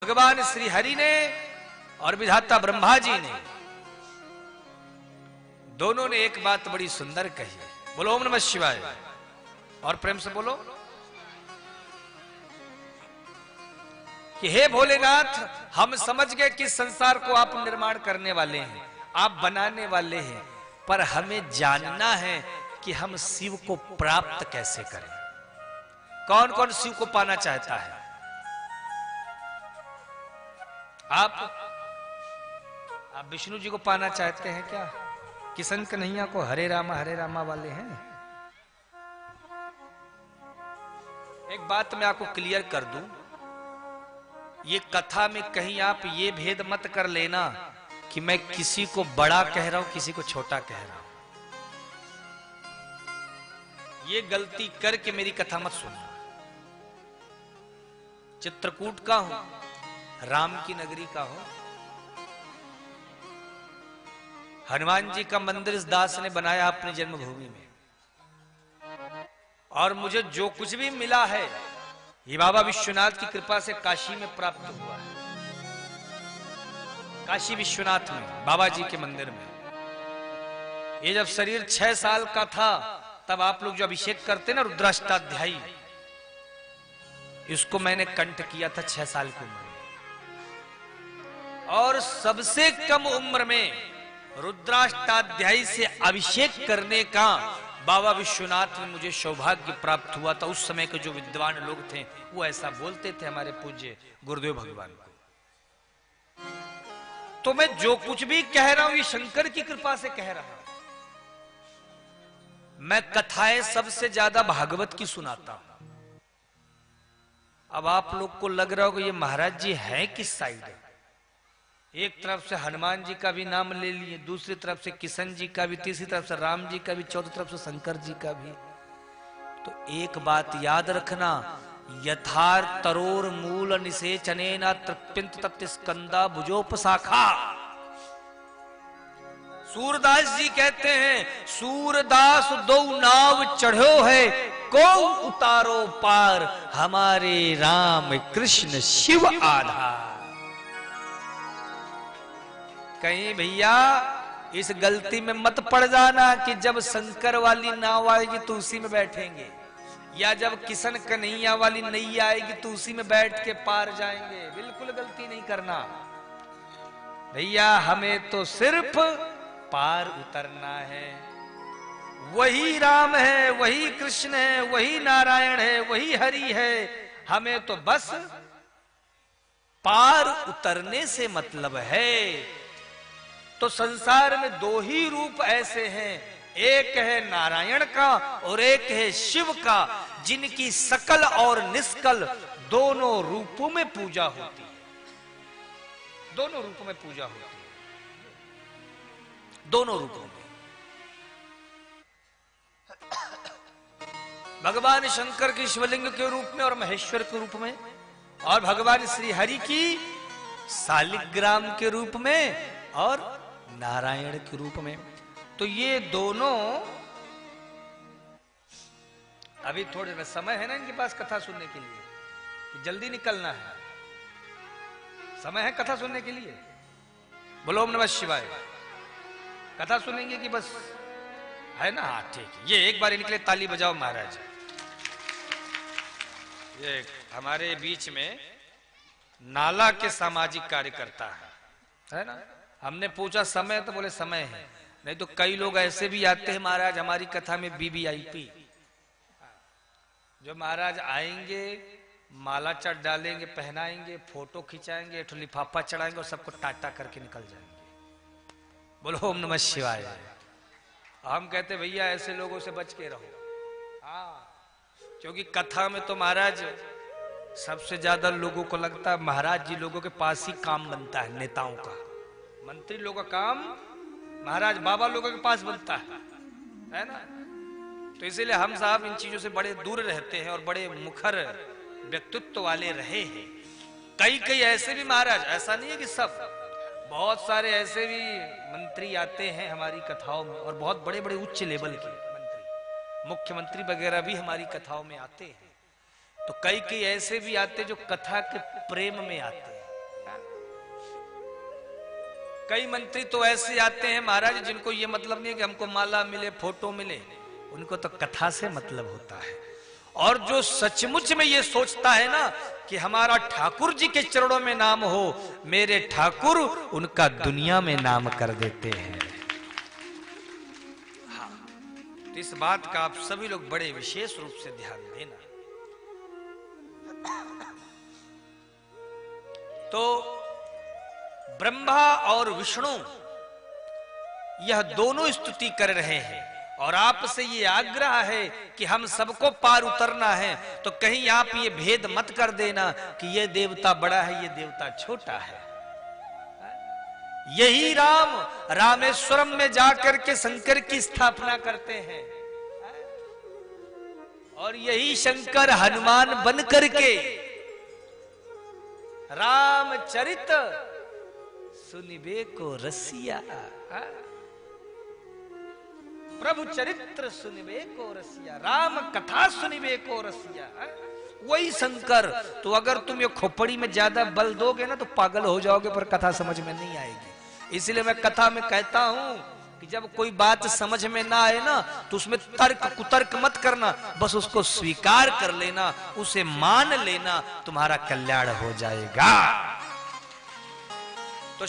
भगवान श्री हरि ने और विधाता ब्रह्मा जी ने दोनों ने एक बात बड़ी सुंदर कही है। बोलो ओम नमः शिवाय और प्रेम से बोलो कि हे भोलेनाथ, हम समझ गए कि संसार को आप निर्माण करने वाले हैं, आप बनाने वाले हैं, पर हमें जानना है कि हम शिव को प्राप्त कैसे करें। कौन कौन शिव को पाना चाहता है? आप विष्णु जी को पाना चाहते हैं क्या? किशन कन्हैया को हरे रामा वाले हैं? एक बात मैं आपको क्लियर कर दूं, ये कथा में कहीं आप ये भेद मत कर लेना कि मैं किसी को बड़ा कह रहा हूं, किसी को छोटा कह रहा हूं। ये गलती करके मेरी कथा मत सुनना। चित्रकूट का हूं, राम की नगरी का हूं। हनुमान जी का मंदिर इस दास ने बनाया अपनी जन्मभूमि में, और मुझे जो कुछ भी मिला है ये बाबा विश्वनाथ की कृपा से काशी में प्राप्त हुआ है। काशी विश्वनाथ में बाबा जी के मंदिर में ये जब शरीर 6 साल का था तब आप लोग जो अभिषेक करते ना रुद्राष्टाध्यायी, इसको मैंने कंठ किया था 6 साल की उम्र में। और सबसे कम उम्र में रुद्राष्टाध्यायी से अभिषेक करने का बाबा विश्वनाथ में मुझे सौभाग्य प्राप्त हुआ था। उस समय के जो विद्वान लोग थे वो ऐसा बोलते थे हमारे पूज्य गुरुदेव भगवान को। तो मैं जो कुछ भी कह रहा हूं ये शंकर की कृपा से कह रहा हूं। मैं कथाएं सबसे ज्यादा भागवत की सुनाता हूं। अब आप लोग को लग रहा होगा ये महाराज जी है किस साइड है? एक तरफ से हनुमान जी का भी नाम ले लिए, दूसरी तरफ से किशन जी का भी, तीसरी तरफ से राम जी का भी, चौथी तरफ से शंकर जी का भी। तो एक बात याद रखना, यथार्थ तरोर मूल निषेचनेन तृप्यंत तत् स्कंदा भुजोपशाखा। सूरदास जी कहते हैं सूरदास दो नाव चढ़ो है, को उतारो पार, हमारे राम कृष्ण शिव आधार। कहीं भैया इस गलती में मत पड़ जाना कि जब शंकर वाली नाव आएगी तो उसी में बैठेंगे, या जब किशन कन्हैया वाली नैया आएगी तो उसी में बैठ के पार जाएंगे। बिल्कुल गलती नहीं करना भैया, हमें तो सिर्फ पार उतरना है। वही राम है, वही कृष्ण है, वही नारायण है, वही हरि है। हमें तो बस पार उतरने से मतलब है। तो संसार में दो ही रूप ऐसे हैं, एक है नारायण का और एक है शिव का, जिनकी सकल और निष्कल दोनों रूपों में पूजा होती है। दोनों रूपों में पूजा होती है, दोनों रूपों में। भगवान शंकर की शिवलिंग के रूप में और महेश्वर के रूप में, और भगवान श्री हरि की शालिग्राम के रूप में और नारायण के रूप में। तो ये दोनों, अभी थोड़े समय है ना इनके पास कथा सुनने के लिए कि जल्दी निकलना है? समय है कथा सुनने के लिए? बोलो ओम नमः शिवाय। कथा सुनेंगे कि बस है ना? हाँ ठीक है, ये एक बार इनके लिए ताली बजाओ महाराज। ये हमारे बीच में नाला के सामाजिक कार्यकर्ता है ना? हमने पूछा समय, तो बोले समय है। नहीं तो कई लोग ऐसे भी आते हैं महाराज हमारी कथा में वीवीआईपी, जो महाराज आएंगे, माला चढ़ डालेंगे, पहनाएंगे, फोटो खिंचाएंगे, एक लिफाफा चढ़ाएंगे और सबको टाटा करके निकल जाएंगे। बोलो ओम नमः शिवाय। हम कहते भैया ऐसे लोगों से बच के रहो। हाँ, क्योंकि कथा में तो महाराज सबसे ज्यादा लोगों को लगता है महाराज जी लोगों के पास ही काम बनता है। नेताओं का, मंत्री लोगों का काम महाराज बाबा लोगों के पास बनता है ना? तो इसीलिए हम साहब इन चीजों से बड़े दूर रहते हैं और बड़े मुखर व्यक्तित्व वाले रहे हैं। कई ऐसे भी महाराज, ऐसा नहीं है कि सब, बहुत सारे ऐसे भी मंत्री आते हैं हमारी कथाओं में, और बहुत बड़े बड़े उच्च लेवल के मंत्री, मुख्यमंत्री वगैरह भी हमारी कथाओं में आते हैं। तो कई ऐसे भी आते जो कथा के प्रेम में आते हैं। कई मंत्री तो ऐसे आते हैं महाराज जिनको ये मतलब नहीं है कि हमको माला मिले, फोटो मिले, उनको तो कथा से मतलब होता है। और जो सचमुच में ये सोचता है ना कि हमारा ठाकुर जी के चरणों में नाम हो, मेरे ठाकुर उनका दुनिया में नाम कर देते हैं। हाँ, तो इस बात का आप सभी लोग बड़े विशेष रूप से ध्यान देना। तो ब्रह्मा और विष्णु यह दोनों स्तुति कर रहे हैं और आपसे ये आग्रह है कि हम सबको पार उतरना है, तो कहीं आप ये भेद मत कर देना कि ये देवता बड़ा है, ये देवता छोटा है। यही राम रामेश्वरम में जाकर के शंकर की स्थापना करते हैं और यही शंकर हनुमान बन करके रामचरित सुनिबे को रसिया, प्रभु चरित्र सुनिबे को रसिया, राम कथा सुनिबे को रसिया, वही शंकर। तो अगर तुम ये खोपड़ी में ज्यादा बल दोगे ना तो पागल हो जाओगे, पर कथा समझ में नहीं आएगी। इसलिए मैं कथा में कहता हूं कि जब कोई बात समझ में ना आए ना तो उसमें तर्क कुतर्क मत करना, बस उसको स्वीकार कर लेना, उसे मान लेना, तुम्हारा कल्याण हो जाएगा। तो